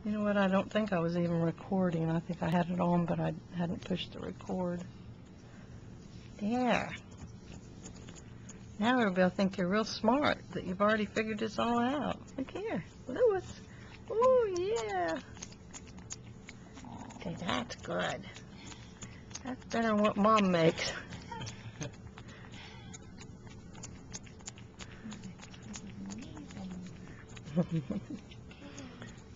You know what? I don't think I was even recording. I think I had it on, but I hadn't pushed the record. There. Now everybody will think you're real smart, that you've already figured this all out. Look here. Lewis. Oh, yeah. Okay, that's good. That's better than what Mom makes.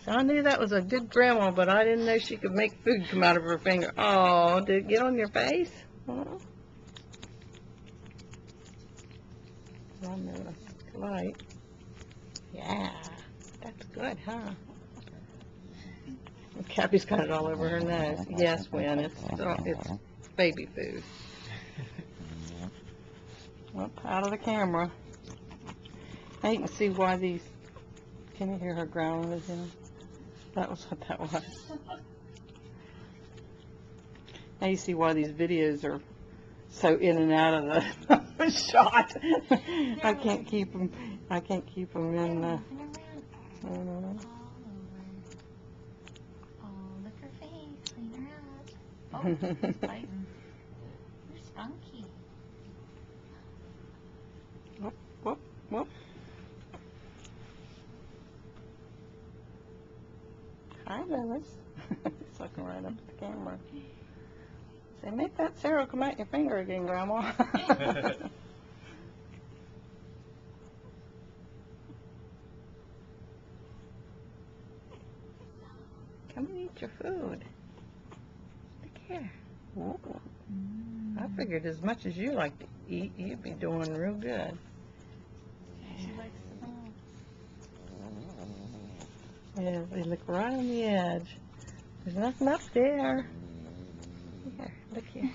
So I knew that was a good grandma, but I didn't know she could make food come out of her finger. Oh, did it get on your face? Huh? On the light. Yeah, that's good, huh? Cappy's got it all over her nose. Yes, Win, it's baby food. Up out of the camera. Now you can see why these. Can you hear her growling again? That was what that was. Now you see why these videos are so in and out of the shot. I can't keep them. I can't keep them in the. Oh, look her face. Clean her up. Oh, she's biting. You're spunky. Whoop, whoop, whoop. Hi, Lewis. He's looking right up at the camera. Say, make that cereal come out your finger again, Grandma. Come and eat your food. Look here. Ooh. I figured as much as you like to eat, you'd be doing real good. She likes the ball. Yeah, they look right on the edge. There's nothing up there. Here, look here.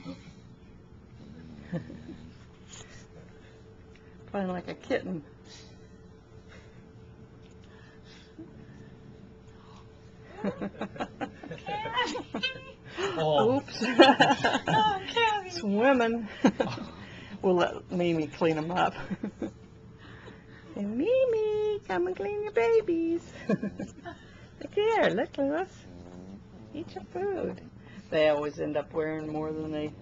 Playing like a kitten. Oh. Oops. Oh, Cabby. Swimming. We'll let Mimi clean them up. Say, Mimi, come and clean your babies. Look here, look, Lewis. Eat your food. They always end up wearing more than they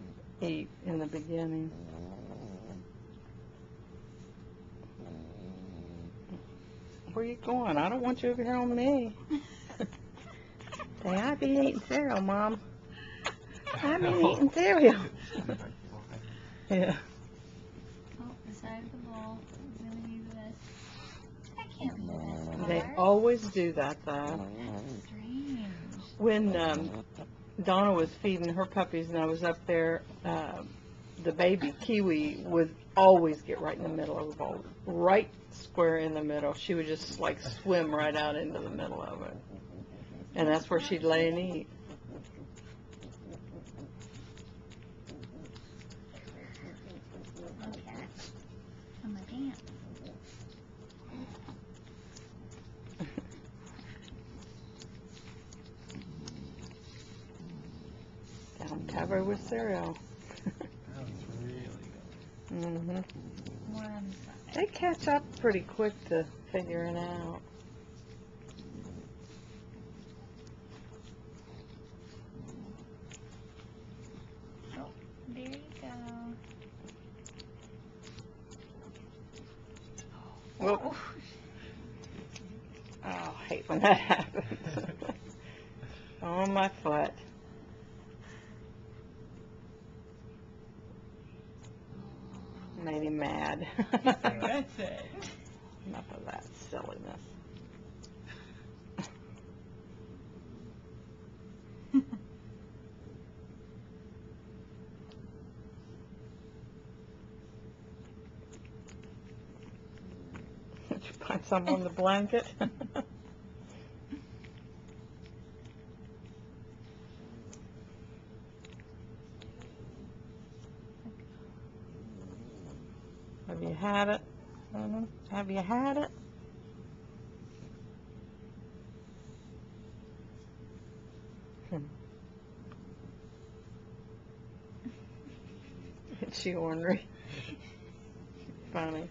eat in the beginning. Where you going? I don't want you over here on me. Say, I be eating cereal, Mom. I be eating cereal. Yeah. Oh, the side of the bowl. I'm gonna use this. That can't be the best They part. always do that, though. That's strange. When Donna was feeding her puppies and I was up there, the baby Kiwi would always get right in the middle of the bowl, right square in the middle. She would just like swim right out into the middle of it. And that's where she'd lay and eat. Okay. I'm a dance. Down covered with cereal. That was really good. Hmm More on the side. They catch up pretty quick to figuring out. Oh, there you go. Whoop. Oh. Oh, I hate when that happens. On my foot. Made him mad. That's it. Enough of that silliness. Did you find some on the blanket? Have you had it? Have you had it? Is she ornery? Funny.